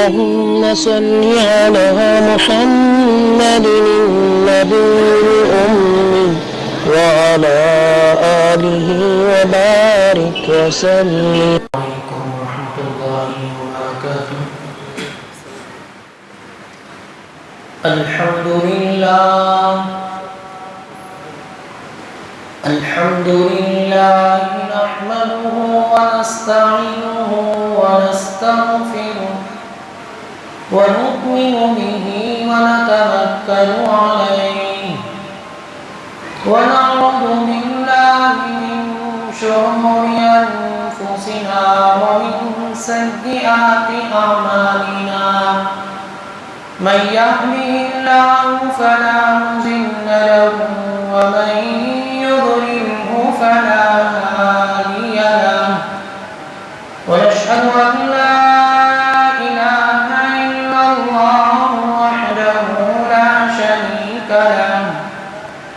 اللهم صل على محمد النبي الأمي وعلى آله وبارك وسلم. عليكم ورحمة الله وبركاته. الحمد لله نحمده ونستعينه ونستغفره ونؤمن به ونتوكل عليه ونعوذ بالله من شرور أنفسنا ومن سيئات أعمالنا. من يهده الله فلا مضل له ومن يضلله فلا هادي له. ونشهد أن لا إله إلا الله وحده لا شريك له.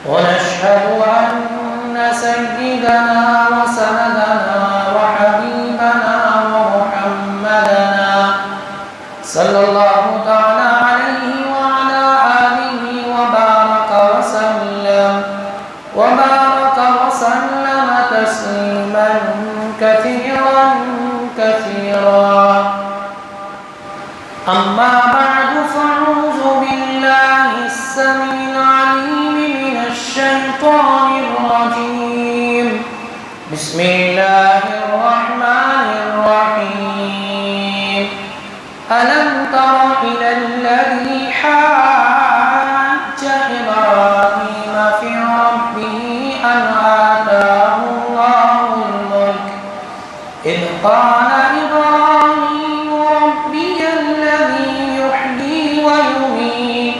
ونشهد أن سيدنا وسندنا وحبيبنا ومحمدنا صلى الله تعالى عليه وعلى آله وبارك وسلم تسليما كثيرا أما بعد فأعوذ بالله السميع العليم من الشيطان الرجيم. بسم الله الرحمن الرحيم. ألم تر إلى الذي حاج إبراهيم في ربه أن آتاه الله الملك إذ قال إبراهيم ربي الذي يحيي ويميت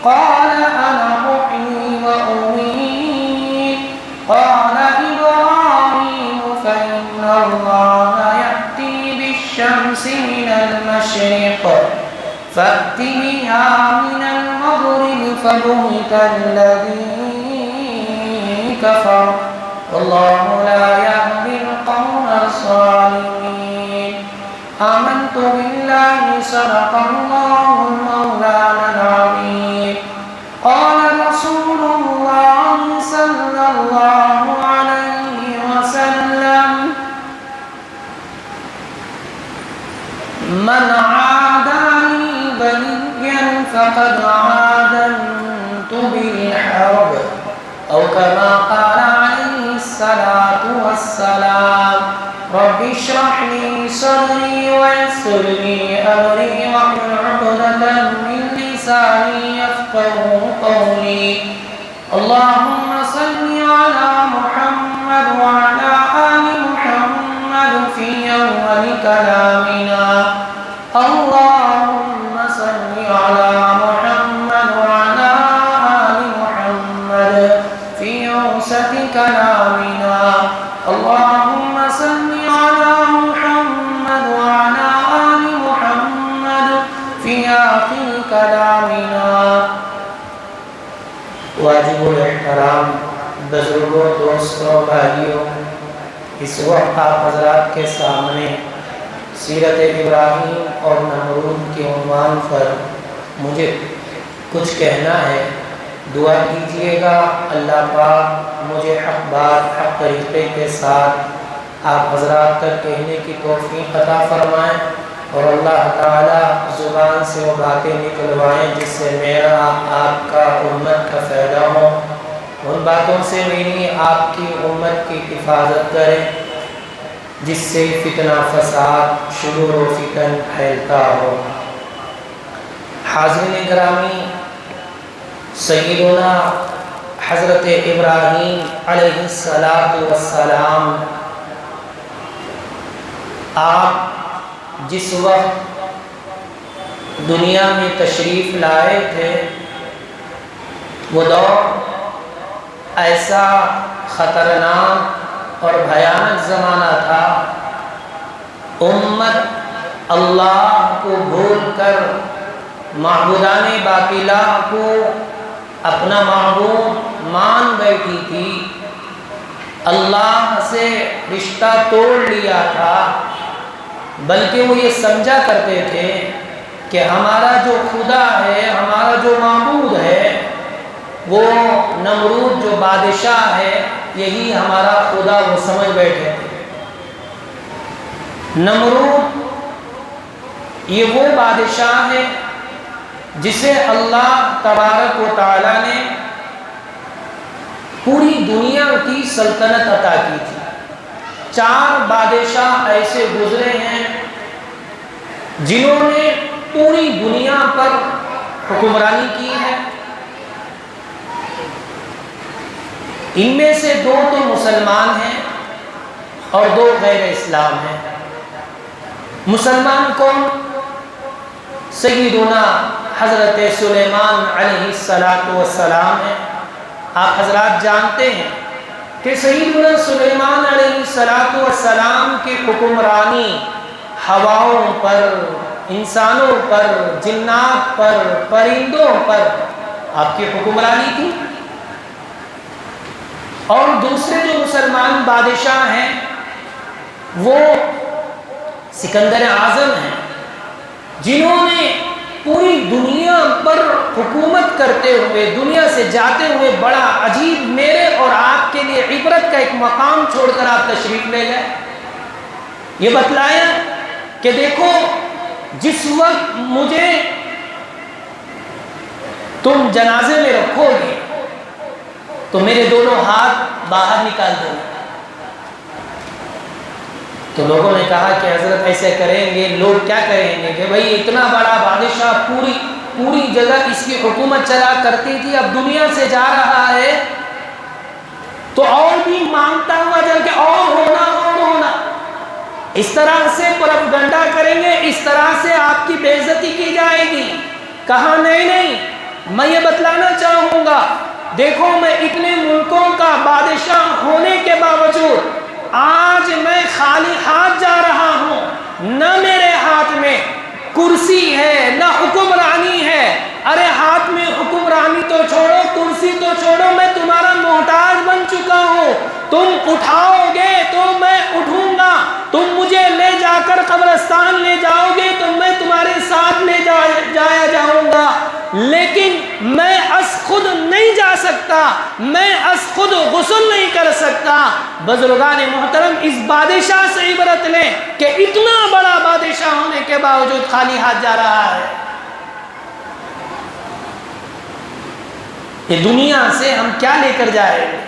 قال أنا أحيي وأميت قال إبراهيم فإن الله يأتي بالشمس من المشرق فأت بها من المغرب فبهت الذي كفر والله لا يهدي القوم الظالمين. آمنت بالله صدق الله مولانا العظيم. قال رسول الله صلى الله عليه وسلم من عادى لي وليا فقد عادنت بالحرب أو كما قال عليه الصلاة والسلام. رب اشرح لي صدري ويسر لي أمري واحلل عقدة من لساني يفقهوا قولي. اللهم صل على محمد وعلى آل محمد في أول كلامنا. اللهم صل على محمد وعلى آل محمد في أوسط كلامنا. اللهم صل على محمد وعلى آل محمد في آخر كلامنا. واجب الاحترام بزرگوں، دوستوں، بھائیوں، اس وقت آپ حضرات کے سامنے سیرت ابراہیم اور نمرود کے عنوان پر مجھے کچھ کہنا ہے. دعا کیجئے گا اللہ پاک مجھے حق بات حق طریقے کے ساتھ آپ حضرات تک کہنے کی توفیق عطا فرمائیں اور اللہ تعالی زبان سے وہ باتیں نکلوائیں جس سے میرا آپ کا امت کا فائدہ ہو. ان باتوں سے میری آپ کی امت کی حفاظت کریں جس سے فتنہ فساد شرور و فتن پھیلتا ہو. حاضرین گرامی، سیدنا حضرت ابراہیم علیہ السلام آپ جس وقت دنیا میں تشریف لائے تھے وہ دور ایسا خطرناک اور بھیانک زمانہ تھا. امت اللہ کو بھول کر معبودان باطلا کو اپنا معبود مان بیٹھی تھی. اللہ سے رشتہ توڑ لیا تھا، بلکہ وہ یہ سمجھا کرتے تھے کہ ہمارا جو خدا ہے، ہمارا جو معبود ہے، وہ نمرود جو بادشاہ ہے یہی ہمارا خدا، وہ سمجھ بیٹھے تھے۔ نمرود یہ وہ بادشاہ ہے جسے اللہ تبارک و تعالی نے پوری دنیا کی سلطنت عطا کی تھی۔ 4 بادشاہ ایسے گزرے ہیں جنہوں نے پوری دنیا پر حکمرانی کی ہے۔ ان میں سے 2 تو مسلمان ہیں اور 2 غیر اسلام ہیں۔ مسلمان کون؟ سیدنا حضرت سلیمان علیہ السلام ہے۔ آپ حضرات جانتے ہیں کہ سیدنا سلیمان علیہ السلام کی حکمرانی ہواؤں پر، انسانوں پر، جنات پر، پرندوں پر آپ کی حکمرانی تھی۔ اور دوسرے جو مسلمان بادشاہ ہیں وہ سکندر اعظم ہیں، جنہوں نے پوری دنیا پر حکومت کرتے ہوئے، دنیا سے جاتے ہوئے بڑا عجیب میرے اور آپ کے لیے عبرت کا ایک مقام چھوڑ کر آپ تشریف لے گئے۔ یہ بتلایا کہ دیکھو، جس وقت مجھے تم جنازے میں رکھو گے تو میرے دونوں ہاتھ باہر نکال دو۔ تو لوگوں نے کہا کہ حضرت ایسے کریں گے، لوگ کیا کہیں گے کہ بھئی اتنا بڑا بادشاہ پوری جگہ اس کی حکومت چلا کرتی تھی، اب دنیا سے جا رہا ہے تو اور بھی مانگتا ہوا جل کے اور ہونا، اس طرح سے پروپیگنڈا کریں گے، اس طرح سے آپ کی بے عزتی کی جائے گی۔ کہا نہیں، میں یہ بتلانا چاہوں گا، دیکھو میں اتنے ملکوں کا بادشاہ ہونے کے باوجود آج میں خالی ہاتھ جا رہا ہوں، نہ میرے ہاتھ میں کرسی ہے نہ حکمرانی ہے۔ ارے ہاتھ میں حکمرانی تو چھوڑو، کرسی تو چھوڑو، میں تمہارا محتاج بن چکا ہوں۔ تم اٹھاؤ گے تو میں اٹھوں گا، تم مجھے لے جا کر قبرستان لے جاؤ گے تو میں تمہارے ساتھ لے جایا جاؤں گا، لیکن میں از خود نہیں جا سکتا، میں از خود غسل نہیں کر سکتا۔ بزرگان محترم، اس بادشاہ سے عبرت لیں کہ اتنا بڑا بادشاہ ہونے کے باوجود خالی ہاتھ جا رہا ہے۔ یہ دنیا سے ہم کیا لے کر جائیں گے؟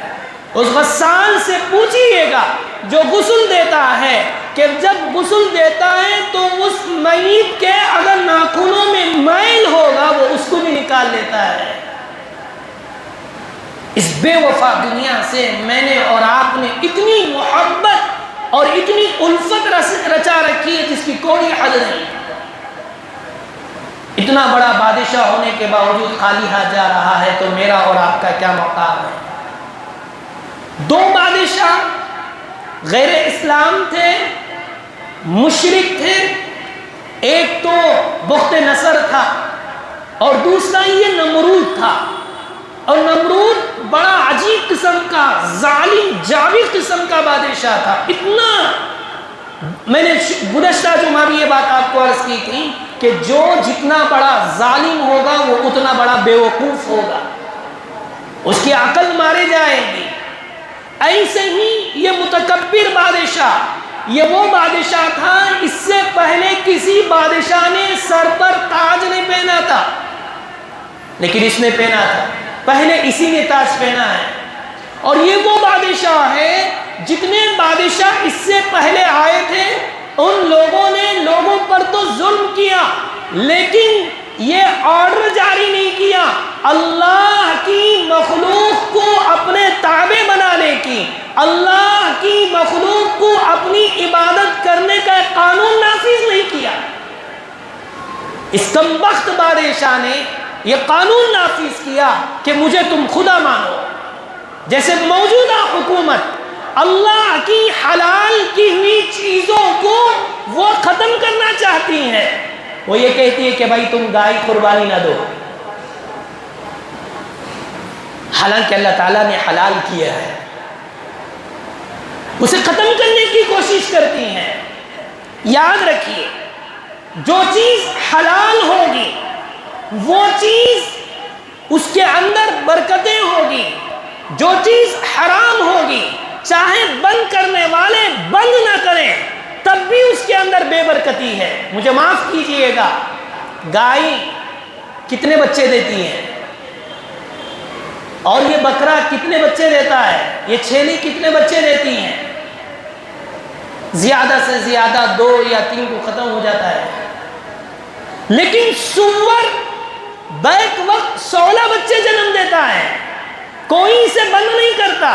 اس غسال سے پوچھئے گا جو غسل دیتا ہے کہ جب غسل دیتا ہے تو اس میت کے اگر ناخنوں میں میل ہوگا وہ اس کو بھی نکال لیتا ہے۔ اس بے وفا دنیا سے میں نے اور آپ نے اتنی محبت اور اتنی الفت رچا رکھی ہے جس کی کوئی حد نہیں۔ اتنا بڑا بادشاہ ہونے کے باوجود خالی ہاتھ جا رہا ہے تو میرا اور آپ کا کیا مقام ہے؟ 2 بادشاہ غیر اسلام تھے، مشرک تھے، ایک تو بخت نصر تھا اور دوسرا یہ نمرود تھا۔ اور نمرود بڑا عجیب قسم کا، ظالم جاوید قسم کا بادشاہ تھا۔ اتنا، میں نے گزشتہ جمعہ بھی یہ بات آپ کو عرض کی تھی کہ جو جتنا بڑا ظالم ہوگا وہ اتنا بڑا بیوقوف ہوگا، اس کی عقل مارے جائے گی۔ ایسے ہی یہ متکبر بادشاہ، یہ وہ بادشاہ تھا اس سے پہلے کسی بادشاہ نے سر پر تاج نہیں پہنا تھا، لیکن اس نے پہنا تھا، پہلے اسی نے تاج پہنا ہے۔ اور یہ وہ بادشاہ ہے، جتنے بادشاہ اس سے پہلے آئے تھے ان لوگوں نے لوگوں پر تو ظلم کیا، لیکن یہ آرڈر جاری نہیں کیا اللہ کی مخلوق کو اپنے تابع بنانے کی، اللہ کی مخلوق کو اپنی عبادت کرنے کا قانون نافذ نہیں کیا۔ اس کمبخت بادشاہ نے یہ قانون نافذ کیا کہ مجھے تم خدا مانو۔ جیسے موجودہ حکومت اللہ کی حلال کی ہوئی چیزوں کو وہ ختم کرنا چاہتی ہے، وہ یہ کہتی ہے کہ بھائی تم گائے قربانی نہ دو، حالانکہ اللہ تعالیٰ نے حلال کیا ہے، اسے ختم کرنے کی کوشش کرتی ہیں۔ یاد رکھیے جو چیز حلال ہوگی وہ چیز اس کے اندر برکتیں ہوگی، جو چیز حرام ہوگی چاہے بند کرنے والے بند نہ کریں تب بھی اس کے اندر بے برکتی ہے۔ مجھے معاف کیجئے گا، گائے کتنے بچے دیتی ہیں اور یہ بکرا کتنے بچے دیتا ہے، یہ چھیلی کتنے بچے دیتی ہیں؟ زیادہ سے زیادہ 2 یا 3 کو ختم ہو جاتا ہے، لیکن سور بیک وقت 16 بچے جنم دیتا ہے، کوئی اسے بند نہیں کرتا۔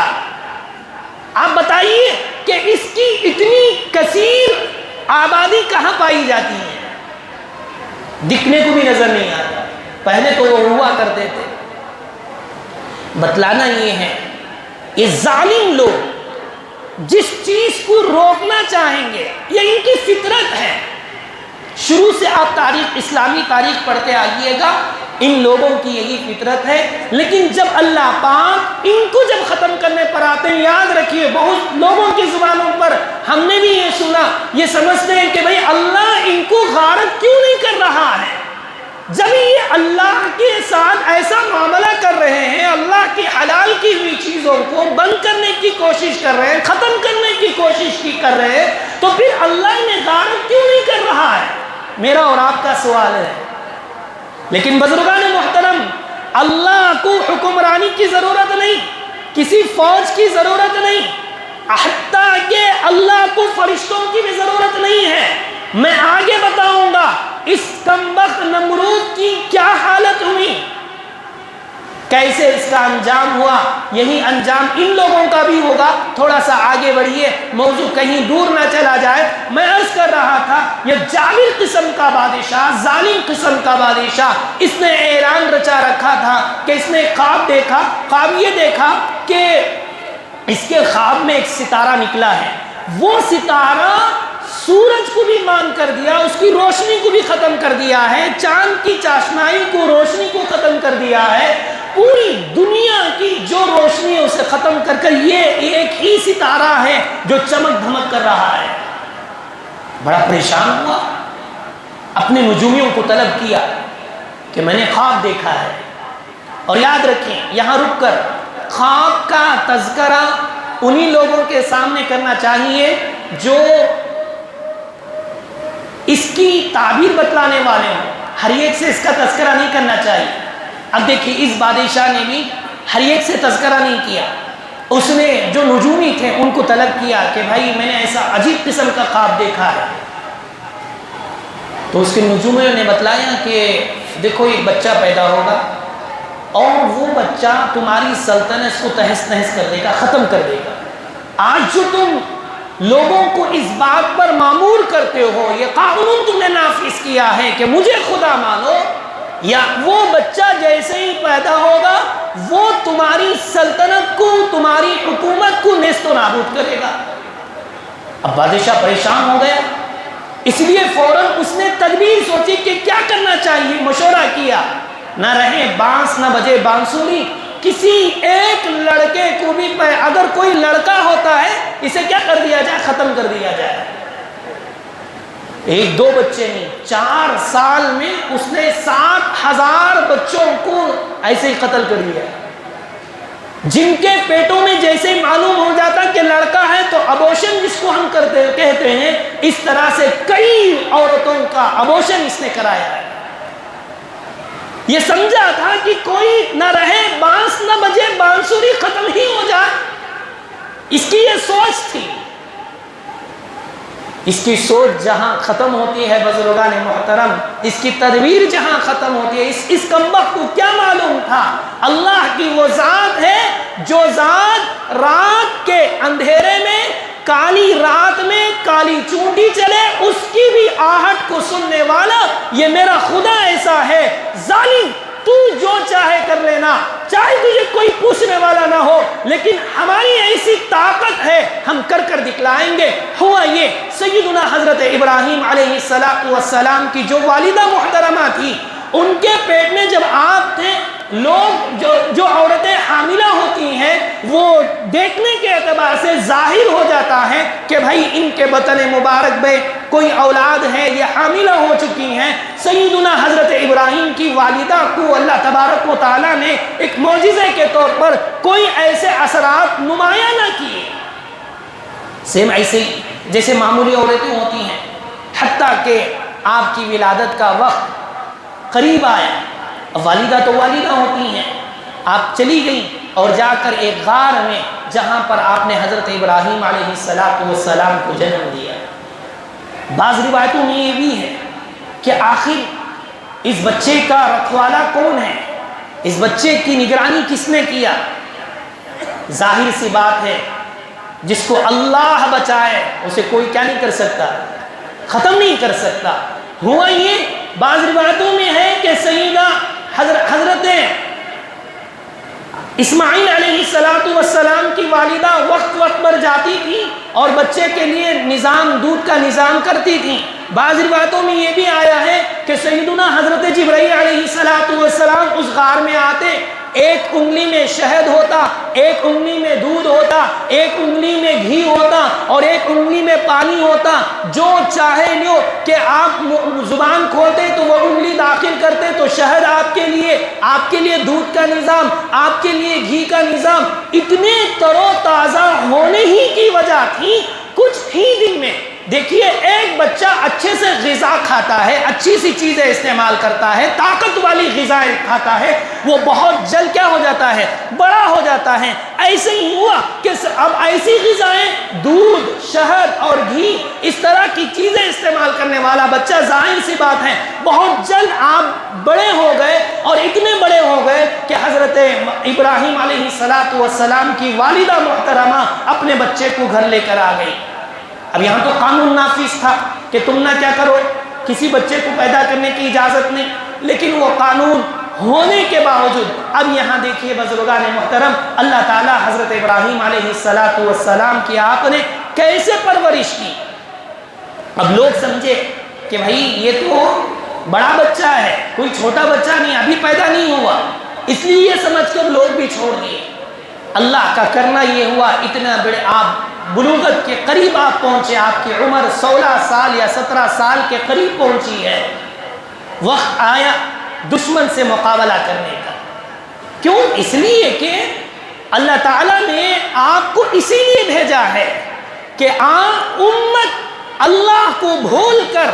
آپ بتائیے کہ اس کی اتنی کثیر آبادی کہاں پائی جاتی ہے؟ دکھنے کو بھی نظر نہیں آتا، پہلے تو وہ ہوا کرتے تھے۔ بتلانا یہ ہے، یہ ظالم لوگ جس چیز کو روکنا چاہیں گے یہ ان کی فطرت ہے۔ شروع سے آپ تاریخ، اسلامی تاریخ پڑھتے آئیے گا، ان لوگوں کی یہی فطرت ہے، لیکن جب اللہ پاک ان کو جب ختم کرنے پر آتے ہیں، یاد رکھیے بہت لوگوں کی زبانوں پر ہم نے بھی یہ سنا، یہ سمجھتے ہیں کہ بھئی اللہ ان کو غارت کیوں نہیں کر رہا ہے؟ جب یہ اللہ کے ساتھ ایسا معاملہ کر رہے ہیں، اللہ کی حلال کی ہوئی چیزوں کو بند کرنے کی کوشش کر رہے ہیں، ختم کرنے کی کوشش کر رہے ہیں، تو پھر اللہ نے غارت کیوں نہیں کر رہا ہے؟ میرا اور آپ کا سوال ہے۔ لیکن بزرگان محترم، اللہ کو حکمرانی کی ضرورت نہیں، کسی فوج کی ضرورت نہیں، حتیٰ کہ اللہ کو فرشتوں کی بھی ضرورت نہیں ہے۔ میں آگے بتاؤں گا اس کمبخت نمرود کی کیا حالت ہوئی، کیسے اس کا انجام ہوا، یہی انجام ان لوگوں کا بھی ہوگا۔ تھوڑا سا آگے بڑھیے، موضوع کہیں دور نہ چلا جائے۔ میں عرض کر رہا تھا، یہ جابر قسم کا بادشاہ، ظالم قسم کا بادشاہ، اس نے اعلان رچا رکھا تھا کہ اس نے خواب دیکھا۔ خواب یہ دیکھا کہ اس کے خواب میں ایک ستارہ نکلا ہے، وہ ستارہ سورج کو بھی مان کر دیا، اس کی روشنی کو بھی ختم کر دیا ہے، چاند کی چاشنائی کو، روشنی کو ختم کر دیا ہے، پوری دنیا کی جو روشنی ہے اسے ختم کر کر یہ ایک ہی ستارہ ہے جو چمک دھمک کر رہا ہے۔ بڑا پریشان ہوا، اپنے نجومیوں کو طلب کیا کہ میں نے خواب دیکھا ہے۔ اور یاد رکھیں، یہاں رک کر خواب کا تذکرہ انہی لوگوں کے سامنے کرنا چاہیے جو اس کی تعبیر بتلانے والے ہوں، ہر ایک سے اس کا تذکرہ نہیں کرنا چاہیے۔ اب دیکھیے اس بادشاہ نے بھی ہر ایک سے تذکرہ نہیں کیا، اس نے جو نجومی تھے ان کو طلب کیا کہ بھائی میں نے ایسا عجیب قسم کا خواب دیکھا ہے۔ تو اس کے نجومیوں نے بتلایا کہ دیکھو ایک بچہ پیدا ہوگا اور وہ بچہ تمہاری سلطنت کو تہس نہس کر دے گا، ختم کر دے گا۔ آج جو تم لوگوں کو اس بات پر مامور کرتے ہو، یہ قانون تم نے نافذ کیا ہے کہ مجھے خدا مانو، یا وہ بچہ جیسے ہی پیدا ہوگا وہ تمہاری سلطنت کو، تمہاری حکومت کو نیست و نابود کرے گا۔ اب بادشاہ پریشان ہو گیا، اس لیے فوراً اس نے تدبیر سوچی کہ کیا کرنا چاہیے، مشورہ کیا، نہ رہے بانس نہ بجے بانسری، کسی ایک لڑکے کو بھی اگر کوئی لڑکا ہوتا ہے اسے کیا کر دیا جائے، ختم کر دیا جائے۔ 1-2 بچے نہیں، 4 سال میں اس نے 7,000 بچوں کو ایسے ہی قتل کر دیا، جن کے پیٹوں میں جیسے ہی معلوم ہو جاتا کہ لڑکا ہے تو ابورشن جس کو ہم کہتے ہیں، اس طرح سے کئی عورتوں کا ابورشن اس نے کرایا ہے۔ یہ سمجھا تھا کہ کوئی نہ رہے بانس نہ بجے بانسری، ختم ہی ہو جائے، اس کی یہ سوچ تھی۔ اس کی سوچ جہاں ختم ہوتی ہے بزرگان محترم، اس کی تدبیر جہاں ختم ہوتی ہے، اس کمبخت کو کیا معلوم تھا؟ اللہ کی وہ ذات ہے جو ذات رات کے اندھیرے میں، کالی رات میں کالی چونٹی چلے اس کی بھی آہٹ کو سننے والا، یہ میرا خدا ایسا ہے۔ ظالم تو جو چاہے کر لینا، چاہے تجھے کوئی پوچھنے والا نہ ہو، لیکن ہماری ایسی طاقت ہے ہم کر کر دکھلائیں گے۔ ہوا یہ، سیدنا حضرت ابراہیم علیہ السلام کی جو والدہ محترمہ تھی، ان کے پیٹ میں جب آپ تھے، لوگ جو عورتیں حاملہ ہوتی ہیں وہ دیکھنے کے اعتبار سے ظاہر ہو جاتا ہے کہ بھائی ان کے بطن مبارک میں کوئی اولاد ہے یا حاملہ ہو چکی ہیں، سیدنا حضرت ابراہیم کی والدہ کو اللہ تبارک و تعالیٰ نے ایک معجزے کے طور پر کوئی ایسے اثرات نمایاں نہ کیے، سیم ایسے ہی جیسے معمولی عورتیں ہوتی ہیں، حتیٰ کہ آپ کی ولادت کا وقت قریب آیا، والدہ تو والدہ ہوتی ہیں، آپ چلی گئیں اور جا کر ایک غار میں جہاں پر آپ نے حضرت ابراہیم علیہ السلام کو جنم دیا۔ بعض روایتوں میں یہ بھی ہے کہ آخر اس بچے کا رکھوالا کون ہے، اس بچے کی نگرانی کس نے کیا؟ ظاہر سی بات ہے، جس کو اللہ بچائے اسے کوئی کیا نہیں کر سکتا، ختم نہیں کر سکتا۔ ہوا یہ بعض روایتوں میں ہے کہ سیدہ حضرت اسماعیل علیہ السلام کی والدہ وقت وقت پر جاتی تھی اور بچے کے لیے دودھ کا نظام کرتی تھی۔ بعض روایتوں میں یہ بھی آیا ہے کہ سیدنا حضرت جبرائیل علیہ السلام اس غار میں آتے، ایک انگلی میں شہد ہوتا، ایک انگلی میں دودھ ہوتا، ایک انگلی میں گھی ہوتا اور ایک انگلی میں پانی ہوتا، جو چاہے لو کہ آپ زبان کھولتے تو وہ انگلی داخل کرتے تو شہد آپ کے لیے دودھ کا نظام، آپ کے لیے گھی کا نظام۔ اتنے تر و تازہ ہونے ہی کی وجہ تھی، کچھ ہی دن میں دیکھیے ایک بچہ اچھے سے غذا کھاتا ہے، اچھی سی چیزیں استعمال کرتا ہے، طاقت والی غذائیں کھاتا ہے، وہ بہت جلد کیا ہو جاتا ہے، بڑا ہو جاتا ہے۔ ایسے ہی ہوا کہ اب ایسی غذائیں، دودھ، شہد اور گھی، اس طرح کی چیزیں استعمال کرنے والا بچہ، ظاہر سی بات ہے بہت جلد آپ بڑے ہو گئے اور اتنے بڑے ہو گئے کہ حضرت ابراہیم علیہ السلام کی والدہ محترمہ اپنے بچے کو گھر لے کر آ گئی۔ اب یہاں تو قانون نافذ تھا کہ تم نہ کیا کرو، کسی بچے کو پیدا کرنے کی اجازت نہیں، لیکن وہ قانون ہونے کے باوجود اب یہاں دیکھیے بزرگان محترم، اللہ تعالیٰ حضرت ابراہیم علیہ السلام کی آپ نے کیسے پرورش کی۔ اب لوگ سمجھے کہ بھائی یہ تو بڑا بچہ ہے، کوئی چھوٹا بچہ نہیں، ابھی پیدا نہیں ہوا، اس لیے یہ سمجھ کر لوگ بھی چھوڑ دیے۔ اللہ کا کرنا یہ ہوا، اتنا بڑے آپ بلوغت کے قریب آپ پہنچے، آپ کی عمر 16 سال یا 17 سال کے قریب پہنچی ہے، وقت آیا دشمن سے مقابلہ کرنے کا۔ کیوں؟ اس لیے کہ اللہ تعالیٰ نے آپ کو اسی لیے بھیجا ہے کہ امت اللہ کو بھول کر،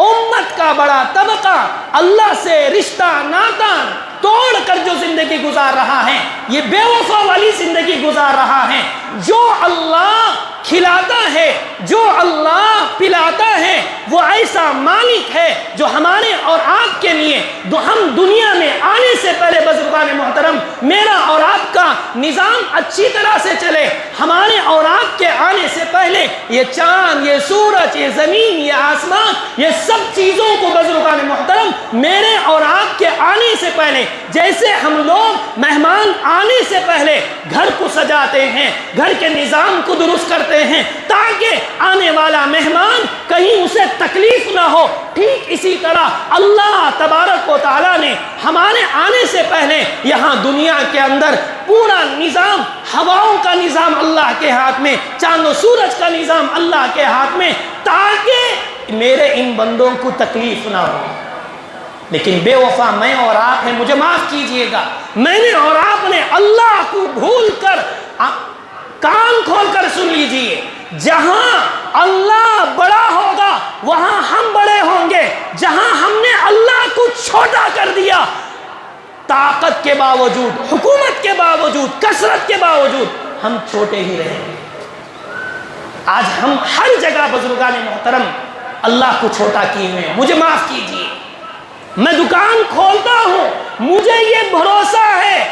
امت کا بڑا طبقہ اللہ سے رشتہ ناتا توڑ کر جو زندگی گزار رہا ہے، یہ بے وفا والی زندگی گزار رہا ہے۔ جو اللہ کھلاتا ہے، جو اللہ پلاتا ہے، وہ ایسا مالک ہے جو ہمارے اور آپ کے لیے ہم دنیا میں آنے سے پہلے بزرگان محترم، میرا اور آپ کا نظام اچھی طرح سے چلے، ہمارے اور آپ کے آنے سے پہلے یہ چاند، یہ سورج، یہ زمین، یہ آسمان، یہ سب چیزوں کو بزرگان محترم میرے اور آپ کے آنے سے پہلے، جیسے ہم لوگ مہمان آنے سے پہلے گھر کو سجاتے ہیں، گھر کے نظام کو درست کرتے ہیں تاکہ آنے والا مہمان کہیں اسے تکلیف نہ ہو، ٹھیک اسی طرح اللہ تبارک و تعالیٰ نے ہمارے آنے سے پہلے یہاں دنیا کے اندر پورا نظام، ہواؤں کا نظام اللہ کے ہاتھ میں، چاند و سورج کا نظام اللہ کے ہاتھ میں، تاکہ میرے ان بندوں کو تکلیف نہ ہو۔ لیکن بے وفا میں اور آپ ہیں، مجھے معاف کیجئے گا، میں نے اور آپ نے اللہ کو بھول کر، کان کھول کر سن لیجئے، جہاں اللہ بڑا ہوگا وہاں ہم بڑے ہوں گے، جہاں ہم نے اللہ کو چھوٹا کر دیا، طاقت کے باوجود، حکومت کے باوجود، کثرت کے باوجود ہم چھوٹے ہی رہیں گے۔ آج ہم ہر جگہ بزرگان محترم اللہ کو چھوٹا کیے ہوئے ہیں، مجھے معاف کیجئے، میں دکان کھولتا ہوں، مجھے یہ بھروسہ ہے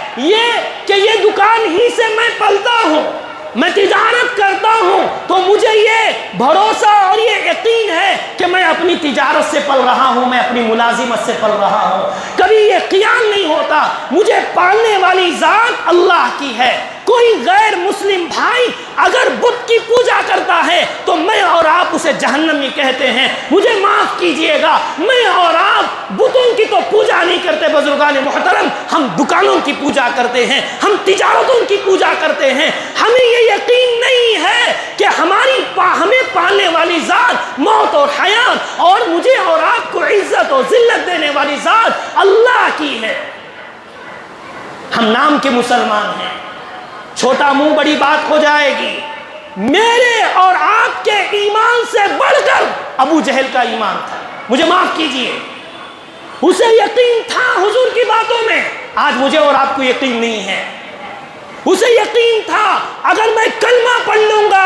کہ یہ دکان ہی سے میں پلتا ہوں، میں تجارت کرتا ہوں تو مجھے یہ بھروسہ اور یہ یقین ہے کہ میں اپنی تجارت سے پل رہا ہوں، میں اپنی ملازمت سے پل رہا ہوں۔ کبھی یہ خیال نہیں ہوتا مجھے پالنے والی ذات اللہ کی ہے۔ کوئی غیر مسلم بھائی اگر بت کی پوجا کرتا ہے تو میں اور آپ اسے جہنمی کہتے ہیں، مجھے معاف کیجئے گا، میں اور آپ بتوں کی تو پوجا نہیں کرتے بزرگان محترم، ہم دکانوں کی پوجا کرتے ہیں، ہم تجارتوں کی پوجا کرتے ہیں۔ ہمیں یہ یقین نہیں ہے کہ ہمیں پالنے والی ذات موت اور حیات و ذلت دینے والی ذات اللہ کی ہے۔ ہم نام کے مسلمان ہیں، چھوٹا منہ بڑی بات ہو جائے گی۔ میرے اور آپ کے ایمان سے بڑھ کر ابو جہل کا ایمان تھا، مجھے معاف کیجئے، اسے یقین تھا حضور کی باتوں میں، آج مجھے اور آپ کو یقین نہیں ہے۔ اسے یقین تھا اگر میں کلمہ پڑھ لوں گا،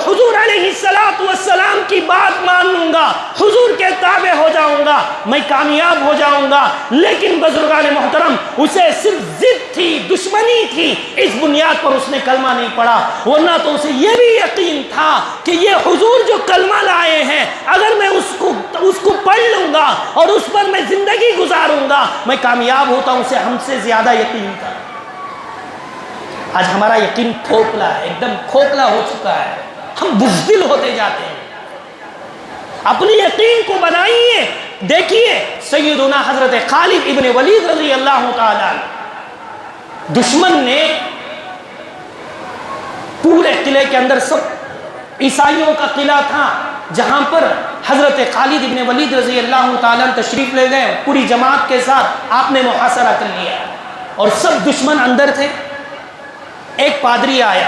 حضور علیہ السلام کی بات مان لوں گا، حضور کے تابع ہو جاؤں گا، میں کامیاب ہو جاؤں گا۔ لیکن بزرگان محترم، اسے صرف ضد تھی، دشمنی تھی، اس بنیاد پر اس نے کلمہ نہیں پڑھا، ورنہ تو اسے یہ بھی یقین تھا کہ یہ حضور جو کلمہ لائے ہیں، اگر میں اس کو پڑھ لوں گا اور اس پر میں زندگی گزاروں گا، میں کامیاب ہوتا ہوں۔ اسے ہم سے زیادہ یقین تھا۔ آج ہمارا یقین کھوکھلا ہے، ایک دم کھوکھلا ہو چکا ہے، ہم بزدل ہوتے جاتے ہیں۔ اپنی یقین کو بنائیے۔ دیکھیے سیدنا حضرت خالد ابن ولید رضی اللہ تعالیٰ، دشمن نے پورے قلعے کے اندر، سب عیسائیوں کا قلعہ تھا جہاں پر حضرت خالد ابن ولید رضی اللہ تعالیٰ تشریف لے گئے، پوری جماعت کے ساتھ آپ نے محاصرہ کر لیا اور سب دشمن اندر تھے۔ ایک پادری آیا،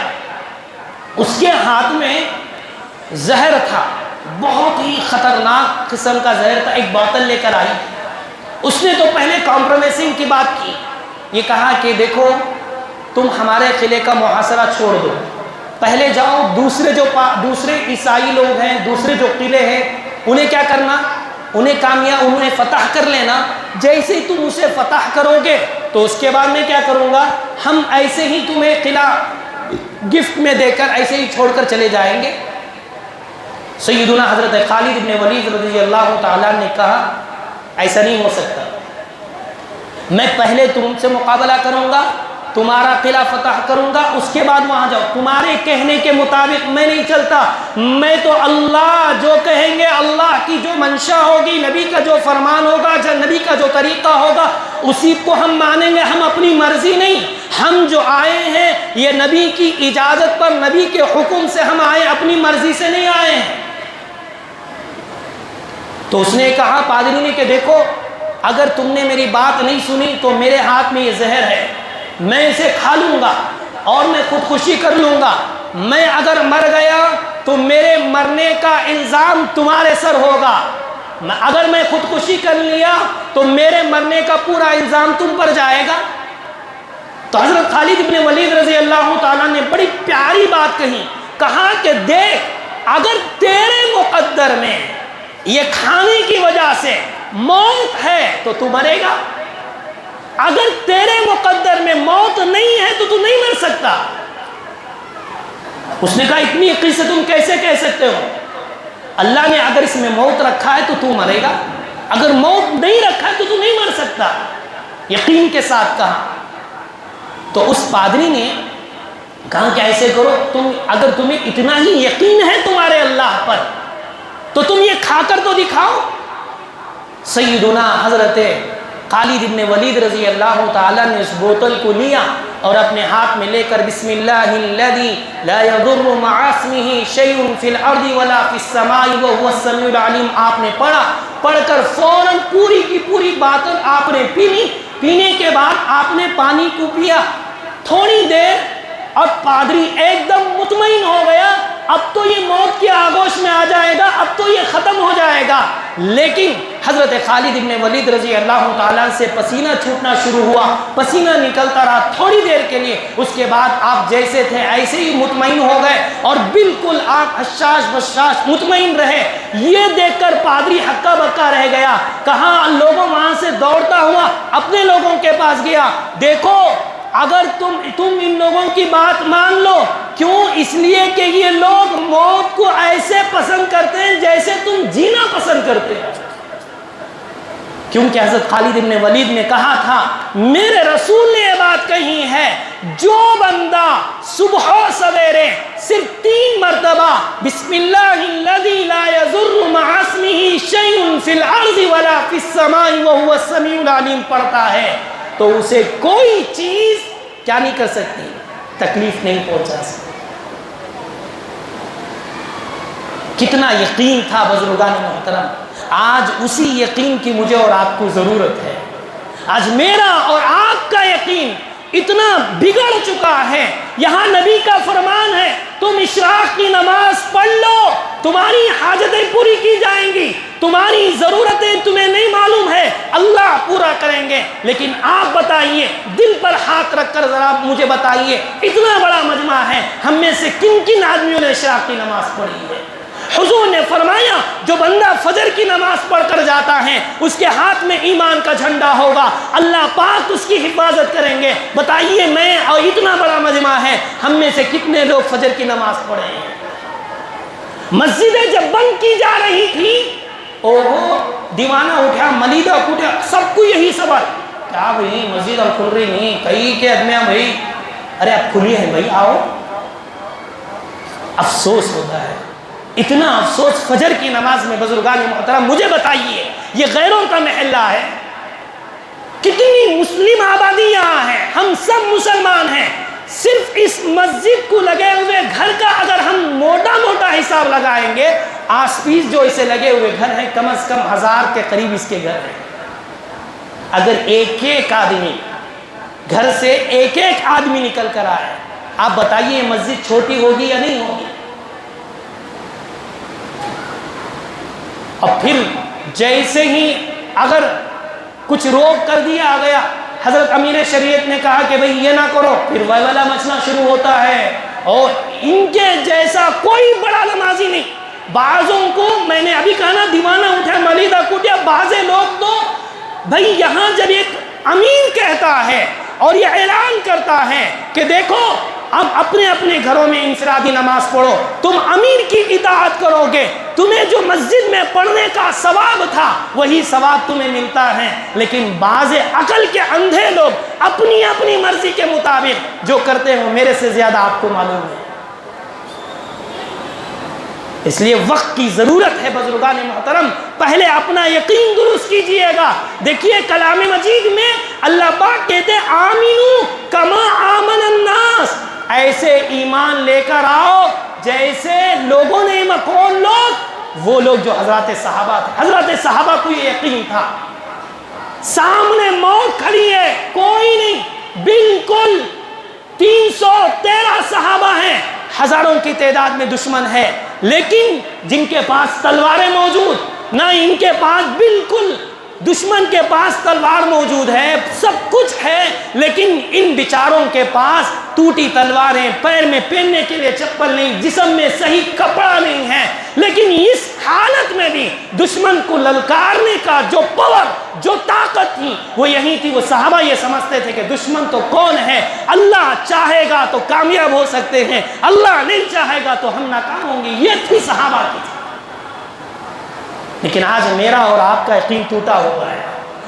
اس کے ہاتھ میں زہر تھا، بہت ہی خطرناک قسم کا زہر تھا، ایک بوتل لے کر آئی۔ اس نے تو پہلے کمپرومائزنگ کی بات کی، یہ کہا کہ دیکھو تم ہمارے قلعے کا محاصرہ چھوڑ دو، پہلے جاؤ دوسرے عیسائی لوگ ہیں، دوسرے جو قلعے ہیں انہیں کیا کرنا، انہیں فتح کر لینا، جیسے ہی تم اسے فتح کرو گے تو اس کے بعد میں کیا کروں گا، ہم ایسے ہی تمہیں قلعہ گفٹ میں دے کر ایسے ہی چھوڑ کر چلے جائیں گے۔ سیدنا حضرت خالد ابن ولید رضی اللہ تعالیٰ نے کہا ایسا نہیں ہو سکتا، میں پہلے تم سے مقابلہ کروں گا، تمہارا قلعہ فتح کروں گا، اس کے بعد وہاں جاؤ، تمہارے کہنے کے مطابق میں نہیں چلتا، میں تو اللہ جو کہیں گے، اللہ کی جو منشا ہوگی، نبی کا جو فرمان ہوگا، نبی کا جو طریقہ ہوگا اسی کو ہم مانیں گے، ہم اپنی مرضی نہیں، ہم جو آئے ہیں یہ نبی کی اجازت پر، نبی کے حکم سے ہم آئے، اپنی مرضی سے نہیں آئے ہیں۔ تو اس نے کہا پادری نے کہ دیکھو اگر تم نے میری بات نہیں سنی تو میرے ہاتھ میں یہ زہر ہے، میں اسے کھا لوں گا اور میں خودکشی کر لوں گا، میں اگر مر گیا تو میرے مرنے کا الزام تمہارے سر ہوگا، اگر میں خودکشی کر لیا تو میرے مرنے کا پورا الزام تم پر جائے گا۔ تو حضرت خالد ابن ولید رضی اللہ تعالیٰ نے بڑی پیاری بات کہی، کہا کہ دیکھ اگر تیرے مقدر میں یہ کھانے کی وجہ سے موت ہے تو تو مرے گا، اگر تیرے مقدر میں موت نہیں ہے تو تو نہیں مر سکتا۔ اس نے کہا اتنی یقین سے تم کیسے کہہ سکتے ہو، اللہ نے اگر اس میں موت رکھا ہے تو تو مرے گا، اگر موت نہیں رکھا ہے تو تو نہیں مر سکتا، یقین کے ساتھ کہا۔ تو اس پادری نے کہا کہ ایسے کرو، اگر تمہیں اتنا ہی یقین ہے تمہارے اللہ پر تو تم یہ کھا کر تو دکھاؤ۔ سیدنا حضرت خالد ابن ولید رضی اللہ تعالیٰ نے اس بوتل کو لیا اور اپنے ہاتھ میں لے کر بسم اللہ الذی لا یضر مع اسمہ شیء فی الارض ولا فی السماء وهو السمیع العلیم آپ نے پڑھ کر فوراً پوری کی پوری بوتل آپ نے پی لی۔ پینے کے بعد آپ نے پانی کو پیا، تھوڑی دیر اور پادری ایک دم مطمئن ہو گیا، اب تو یہ موت کی آغوش میں آ جائے گا، اب تو یہ ختم ہو جائے گا۔ لیکن حضرت خالد ابن ولید رضی اللہ تعالیٰ سے پسینہ چھوٹنا شروع ہوا، پسینہ نکلتا رہا تھوڑی دیر کے لیے، اس کے بعد آپ جیسے تھے ایسے ہی مطمئن ہو گئے اور بالکل آپ حشاش بشاش مطمئن رہے۔ یہ دیکھ کر پادری ہکا بکا رہ گیا، کہاں لوگوں وہاں سے دوڑتا ہوا اپنے لوگوں کے پاس گیا، دیکھو اگر تم ان لوگوں کی بات مان لو، کیوں؟ اس لیے کہ یہ لوگ موت کو ایسے پسند کرتے ہیں جیسے تم جینا پسند کرتے ہیں، کیونکہ حضرت خالد ابن ولید نے کہا تھا میرے رسول نے یہ بات کہی ہے، جو بندہ صبح و سویرے صرف 3 مرتبہ بسم اللہ الذی لا یضر مع اسمہ شیء فی الارض ولا فی السماء وهو السمیع العلیم پڑھتا ہے تو اسے کوئی چیز کیا نہیں کر سکتی، تکلیف نہیں پہنچا سکتی۔ کتنا یقین تھا بزرگان محترم، آج اسی یقین کی مجھے اور آپ کو ضرورت ہے۔ آج میرا اور آپ کا یقین اتنا بگڑ چکا ہے۔ یہاں نبی کا فرمان ہے تم اشراق کی نماز پڑھ لو، تمہاری حاجتیں پوری کی جائیں گی، تمہاری ضرورتیں تمہیں نہیں معلوم ہے، اللہ پورا کریں گے۔ لیکن آپ بتائیے، دل پر ہاتھ رکھ کر ذرا مجھے بتائیے، اتنا بڑا مجمع ہے، ہم میں سے کن کن آدمیوں نے اشراق کی نماز پڑھی ہے؟ حضور نے فرمایا جو بندہ فجر کی نماز پڑھ کر جاتا ہے اس کے ہاتھ میں ایمان کا جھنڈا ہوگا، اللہ پاک اس کی حفاظت کریں گے۔ بتائیے میں اور اتنا بڑا مجمع ہے، ہم میں سے کتنے لوگ فجر کی نماز پڑھے ہیں؟ مسجدیں جب بند کی جا رہی تھی، اوہو دیوانہ اٹھا، ملیدہ اٹھا، سب کو یہی سوال، کیا بھئی مسجد اب کھل رہی نہیں؟ کئی کے ادمیاں بھئی، ارے اب کھلی ہے بھئی آؤ۔ افسوس ہوتا ہے، اتنا افسوس فجر کی نماز میں۔ بزرگان محترم مجھے بتائیے، یہ غیروں کا محلہ ہے، کتنی مسلم آبادی یہاں ہے، ہم سب مسلمان ہیں، صرف اس مسجد کو لگے ہوئے گھر کا اگر ہم موٹا موٹا حساب لگائیں گے، آس پیس جو اسے لگے ہوئے گھر ہیں کم از کم 1000 کے قریب اس کے گھر ہیں۔ اگر ایک ایک آدمی گھر سے ایک ایک آدمی نکل کر آئے، آپ بتائیے یہ مسجد چھوٹی ہوگی یا نہیں ہوگی؟ اور پھر جیسے ہی اگر کچھ روک کر دیا گیا، حضرت امیر شریعت نے کہا کہ بھئی یہ نہ کرو، پھر ویولا مچنا شروع ہوتا ہے، اور ان کے جیسا کوئی بڑا نمازی نہیں۔ بعضوں کو میں نے ابھی کہا نا دیوانہ اٹھا، ملیدہ کٹیا، بعضے لوگ تو بھئی یہاں جب ایک امیر کہتا ہے اور یہ اعلان کرتا ہے کہ دیکھو اب اپنے اپنے گھروں میں انفرادی نماز پڑھو، تم امیر کی اطاعت کرو گے، تمہیں جو مسجد میں پڑھنے کا ثواب تھا وہی ثواب تمہیں ملتا ہے۔ لیکن بعض عقل کے اندھے لوگ اپنی اپنی مرضی کے مطابق جو کرتے ہیں میرے سے زیادہ آپ کو معلوم ہے۔ اس لیے وقت کی ضرورت ہے بزرگان محترم، پہلے اپنا یقین درست کیجئے گا۔ دیکھیے کلام مجید میں اللہ پاک کہتے ہیں آمینو کما آمن الناس، ایسے ایمان لے کر آؤ جیسے لوگوں نے۔ کون لوگ؟ وہ لوگ جو حضرات صحابہ تھے۔ حضرات صحابہ کو یہ یقین تھا سامنے موت کھڑی ہے، کوئی نہیں، بالکل 313 صحابہ ہیں، ہزاروں کی تعداد میں دشمن ہے، لیکن جن کے پاس تلواریں موجود نہ، ان کے پاس بالکل دشمن کے پاس تلوار موجود ہے، سب کچھ ہے، لیکن ان بیچاروں کے پاس ٹوٹی تلواریں، پیر میں پہننے کے لیے چپل نہیں، جسم میں صحیح کپڑا نہیں ہے، لیکن اس حالت میں بھی دشمن کو للکارنے کا جو پاور، جو طاقت تھی وہ یہی تھی۔ وہ صحابہ یہ سمجھتے تھے کہ دشمن تو کون ہے، اللہ چاہے گا تو کامیاب ہو سکتے ہیں، اللہ نہیں چاہے گا تو ہم ناکام ہوں گے، یہ تھی صحابہ کی۔ لیکن آج میرا اور آپ کا یقین ٹوٹا ہوا ہے،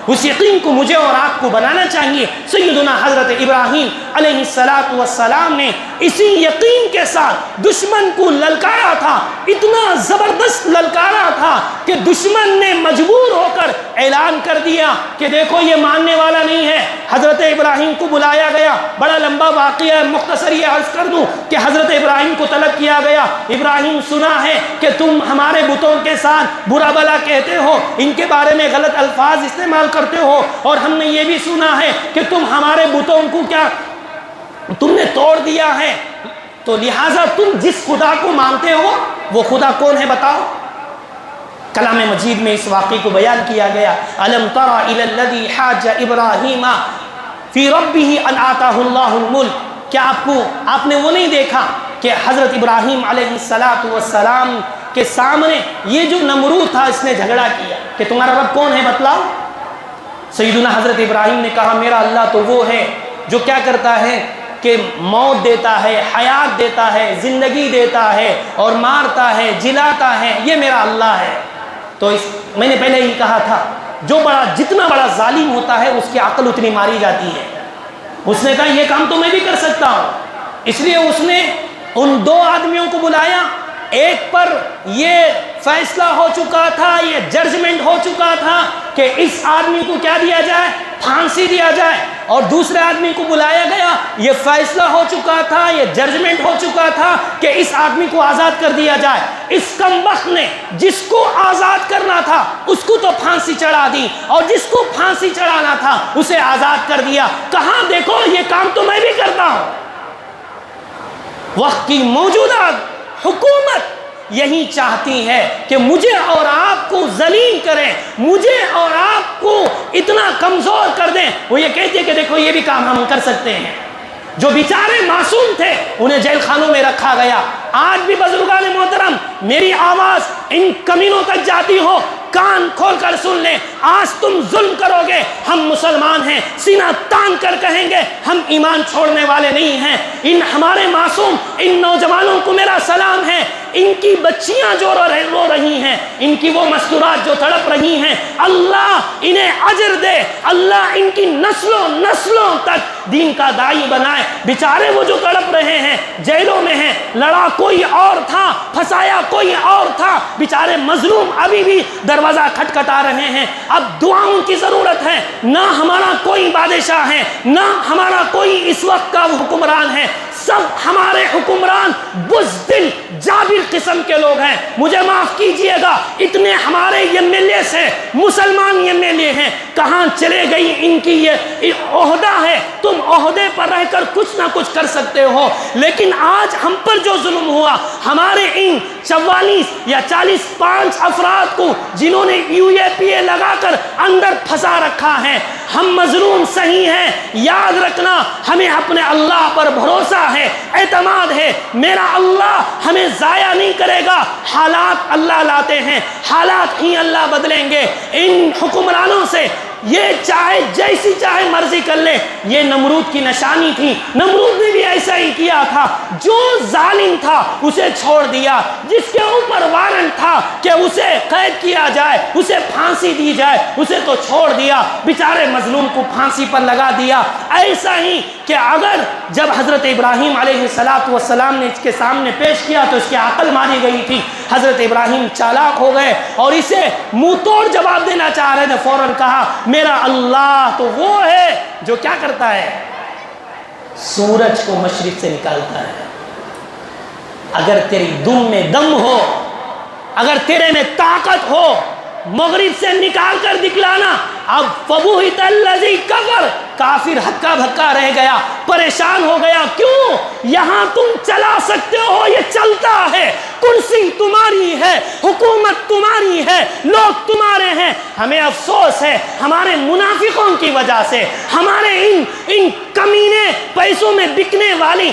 اس یقین کو مجھے اور آپ کو بنانا چاہیے۔ سیدنا حضرت ابراہیم علیہ السلام نے اسی یقین کے ساتھ دشمن کو للکارا تھا، اتنا زبردست للکارا تھا کہ دشمن نے مجبور ہو کر اعلان کر دیا کہ دیکھو یہ ماننے والا نہیں ہے۔ حضرت ابراہیم کو بلایا گیا، بڑا لمبا واقعہ ہے، مختصر یہ عرض کر دوں کہ حضرت ابراہیم کو طلب کیا گیا، ابراہیم سنا ہے کہ تم ہمارے بتوں کے ساتھ برا بلا کہتے ہو، ان کے بارے میں غلط الفاظ استعمال کرتے ہو، اور ہم نے یہ بھی سنا ہے کہ تم ہمارے بتوں کو کیا تم نے توڑ دیا ہے، تو لہٰذا تم جس خدا کو مانتے ہو وہ خدا کون ہے بتاؤ؟ کلام مجید میں اس واقعے کو بیان کیا گیا، الم تر الی الذی حاج ابراہیم فی ربہ ان آتاہ اللہ الملک، کیا آپ نے وہ نہیں دیکھا کہ حضرت ابراہیم علیہ السلام کے سامنے یہ جو نمرود تھا اس نے جھگڑا کیا کہ تمہارا رب کون ہے بتلاؤ؟ سیدنا حضرت ابراہیم نے کہا میرا اللہ تو وہ ہے جو کیا کرتا ہے کہ موت دیتا ہے، حیات دیتا ہے، زندگی دیتا ہے اور مارتا ہے، جلاتا ہے، یہ میرا اللہ ہے۔ تو میں نے پہلے ہی کہا تھا جتنا بڑا ظالم ہوتا ہے اس کی عقل اتنی ماری جاتی ہے۔ اس نے کہا یہ کام تو میں بھی کر سکتا ہوں، اس لیے اس نے ان 2 آدمیوں کو بلایا، ایک پر یہ فیصلہ ہو چکا تھا، یہ ججمنٹ ہو چکا تھا کہ اس آدمی کو کیا دیا جائے؟ پھانسی دیا جائے، اور دوسرے آدمی کو بلایا گیا، یہ فیصلہ ہو چکا تھا، یہ ججمنٹ ہو چکا تھا کہ اس آدمی کو آزاد کر دیا جائے۔ اس کمبخت نے جس کو آزاد کرنا تھا اس کو تو پھانسی چڑھا دی، اور جس کو پھانسی چڑھانا تھا اسے آزاد کر دیا۔ کہاں دیکھو یہ کام تو میں بھی کرتا ہوں۔ وقت کی موجودہ حکومت یہی چاہتی ہے کہ مجھے اور آپ کو ذلیل کریں، مجھے اور آپ کو اتنا کمزور کر دیں۔ وہ یہ کہتی ہے کہ دیکھو یہ بھی کام ہم کر سکتے ہیں۔ جو بیچارے معصوم تھے انہیں جیل خانوں میں رکھا گیا۔ آج بھی بزرگان محترم میری آواز ان کمینوں تک جاتی ہو، کان کھول کر سن لیں۔ آج تم ظلم کرو گے، ہم مسلمان ہیں، سینہ تان کر کہیں گے ہم ایمان چھوڑنے والے نہیں ہیں۔ ان ہمارے معصوم ان نوجوانوں کو میرا سلام ہے، ان کی بچیاں جو رو رہی ہیں، ان کی وہ مستورات جو تڑپ رہی ہیں، اللہ انہیں اجر دے، اللہ ان کی نسلوں نسلوں تک دین کا داعی بنائے۔ بیچارے وہ جو تڑپ رہے ہیں، جیلوں میں ہیں، لڑا کوئی اور تھا، پھنسایا کوئی اور تھا، بیچارے مظلوم ابھی بھی دروازہ کھٹکھٹا رہے ہیں۔ اب دعاؤں کی ضرورت ہے۔ نہ ہمارا کوئی بادشاہ ہے، نہ ہمارا کوئی اس وقت کا حکمران ہے، سب ہمارے حکمران بزدل جابر قسم کے لوگ ہیں۔ مجھے معاف کیجئے گا، اتنے ہمارے ایم ایل اے سے مسلمان ایم ایل اے ہیں، کہاں چلے گئی ان کی یہ عہدہ ہے؟ تم عہدے پر رہ کر کچھ نہ کچھ کر سکتے ہو، لیکن آج ہم پر جو ظلم ہوا، ہمارے ان 44 یا 45 افراد کو جنہوں نے UAPA لگا کر اندر پھنسا رکھا ہے، ہم مظلوم صحیح ہیں، یاد رکھنا ہمیں اپنے اللہ پر بھروسہ ہے، اعتماد ہے، میرا اللہ ہمیں ضائع نہیں کرے گا۔ حالات اللہ لاتے ہیں، حالات ہی اللہ بدلیں گے۔ ان حکمرانوں سے یہ چاہے جیسی چاہے مرضی کر لے، یہ نمرود کی نشانی تھی۔ نمرود نے بھی ایسا ہی کیا تھا، جو ظالم تھا اسے چھوڑ دیا، جس کے اوپر وارنٹ تھا کہ اسے قید کیا جائے، اسے پھانسی دی جائے، اسے تو چھوڑ دیا، بیچارے مظلوم کو پھانسی پر لگا دیا۔ ایسا ہی کہ اگر جب حضرت ابراہیم علیہ السلام نے اس کے سامنے پیش کیا تو اس کی عقل ماری گئی تھی۔ حضرت ابراہیم چالاک ہو گئے اور اسے منہ توڑ جواب دینا چاہ رہے تھے، فوراً کہا میرا اللہ تو وہ ہے جو کیا کرتا ہے؟ سورج کو مشرق سے نکالتا ہے۔ اگر تیری دم میں دم ہو، اگر تیرے میں طاقت ہو، مغرب سے نکال کر دکھلانا۔ اب فبہت الذی کفر، کافر ہکا بھکا رہ گیا، پریشان ہو گیا۔ کیوں؟ یہاں تم چلا سکتے ہو، یہ چلتا ہے، کرسی تمہاری ہے، حکومت تمہاری ہے، لوگ تمہارے ہیں۔ ہمیں افسوس ہے ہمارے منافقوں کی وجہ سے، ہمارے ان کمینے پیسوں میں بکنے والی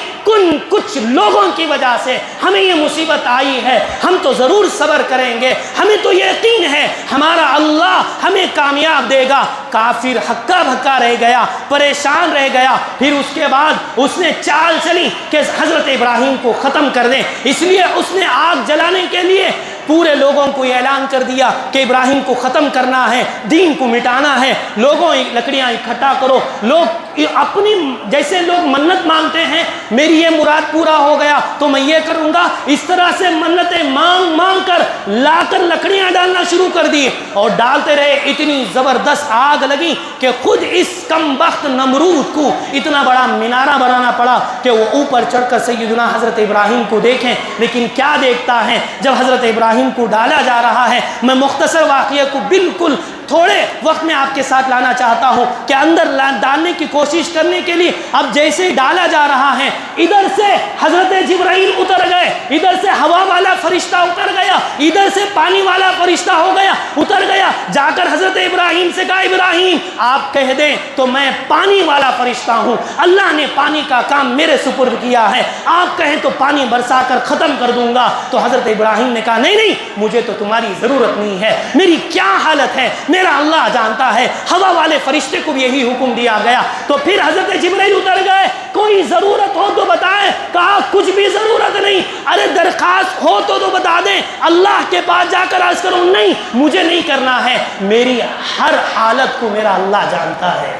کچھ لوگوں کی وجہ سے ہمیں یہ مصیبت آئی ہے۔ ہم تو ضرور صبر کریں گے، ہمیں تو یقین ہے ہمارا اللہ ہمیں کامیاب دے گا۔ کافر ہکا بھکا رہ گیا، پریشان رہ گیا۔ پھر اس کے بعد اس نے چال چلی کہ حضرت ابراہیم کو ختم کر دیں، اس لیے اس نے آگ جلانے کے لیے پورے لوگوں کو اعلان کر دیا کہ ابراہیم کو ختم کرنا ہے، دین کو مٹانا ہے، لوگوں لکڑیاں اکٹھا کرو۔ لوگ اپنی جیسے لوگ منت مانگتے ہیں، میری یہ مراد پورا ہو گیا تو میں یہ کروں گا، اس طرح سے منتیں مانگ مانگ کر لا کر لکڑیاں ڈالنا شروع کر دی، اور ڈالتے رہے۔ اتنی زبردست آگ لگی کہ خود اس کم بخت نمرود کو اتنا بڑا مینارہ بنانا پڑا کہ وہ اوپر چڑھ کر سیدنا حضرت ابراہیم کو دیکھیں۔ لیکن کیا دیکھتا ہے جب حضرت ابراہیم کو ڈالا جا رہا ہے؟ میں مختصر واقعے کو بالکل تھوڑے وقت میں آپ کے ساتھ لانا چاہتا ہوں کہ اندر ڈالنے کی کوشش کرنے کے لیے اب جیسے ڈالا جا رہا ہے، ادھر سے حضرت جبرائیل اتر گئے، ادھر سے ہوا والا فرشتہ اتر گیا، ادھر سے پانی والا فرشتہ ہو گیا اتر گیا، جا کر حضرت ابراہیم سے کہا ابراہیم آپ کہہ دیں تو میں پانی والا فرشتہ ہوں، اللہ نے پانی کا کام میرے سپرد کیا ہے، آپ کہیں تو پانی برسا کر ختم کر دوں گا۔ تو حضرت ابراہیم نے کہا نہیں نہیں، مجھے تو تمہاری ضرورت نہیں ہے، میری کیا حالت ہے میرا اللہ جانتا ہے۔ ہوا والے فرشتے کو بھی یہی حکم دیا گیا۔ تو پھر حضرت جبرائیل اتر گئے، کوئی ضرورت ہو تو بتائیں، کہا کچھ بھی ضرورت نہیں، ارے درخواست ہو تو بتا دیں، اللہ کے پاس جا کر عرض کروں نہیں مجھے نہیں کرنا ہے، میری ہر حالت کو میرا اللہ جانتا ہے۔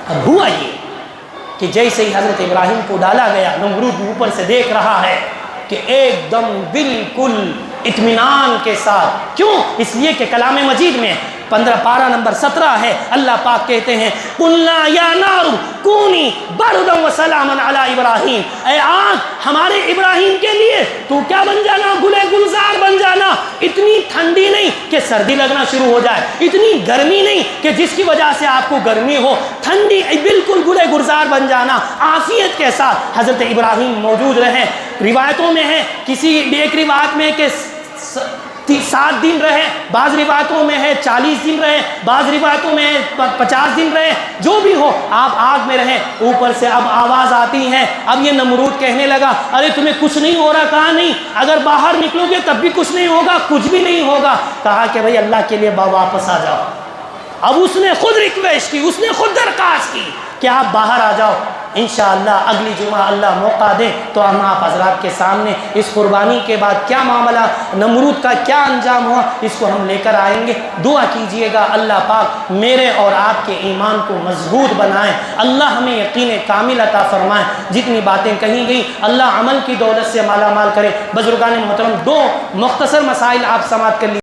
اب ہوا یہ کہ جیسے ہی حضرت ابراہیم کو ڈالا گیا، نمرود اوپر سے دیکھ رہا ہے کہ ایک دم بالکل اطمینان کے ساتھ. کیوں؟ اس لیے کہ کلام مجید میں 15 پارہ نمبر 17 ہے، اللہ پاک کہتے ہیں قُلْنَا يَا نَارُ كُونِي بَرْدًا وَسَلَامًا عَلَىٰ ابراہیم، اے آگ ہمارے ابراہیم کے لیے تو کیا بن جانا؟ گلے گلزار بن جانا. اتنی ٹھنڈی نہیں کہ سردی لگنا شروع ہو جائے، اتنی گرمی نہیں کہ جس کی وجہ سے آپ کو گرمی ہو، ٹھنڈی بالکل گلے گلزار بن جانا عافیت کے ساتھ. حضرت ابراہیم موجود رہے. روایتوں میں ہے، کسی ایک روایت میں کہ 7 دن رہے، بعض روایتوں میں ہے 40 دن رہے، بعض روایتوں میں ہے 50 دن رہے. جو بھی ہو آپ آگ میں رہیں. اوپر سے اب آواز آتی ہے. اب یہ نمرود کہنے لگا ارے تمہیں کچھ نہیں ہو رہا. کہا نہیں، اگر باہر نکلو گے تب بھی کچھ نہیں ہوگا، کچھ بھی نہیں ہوگا. کہا کہ بھئی اللہ کے لیے واپس آ جاؤ. اب اس نے خود ریکویسٹ کی، اس نے خود درخواست کی کہ آپ باہر آ جاؤ. انشاءاللہ اگلی جمعہ اللہ موقع دے تو ہم آپ حضرات کے سامنے اس قربانی کے بعد کیا معاملہ، نمرود کا کیا انجام ہوا، اس کو ہم لے کر آئیں گے. دعا کیجئے گا اللہ پاک میرے اور آپ کے ایمان کو مضبوط بنائیں. اللہ ہمیں یقین کامل عطا فرمائیں. جتنی باتیں کہیں گئی اللہ عمل کی دولت سے مالا مال کرے. بزرگان محترم 2 مختصر مسائل آپ سماعت کر لیجیے.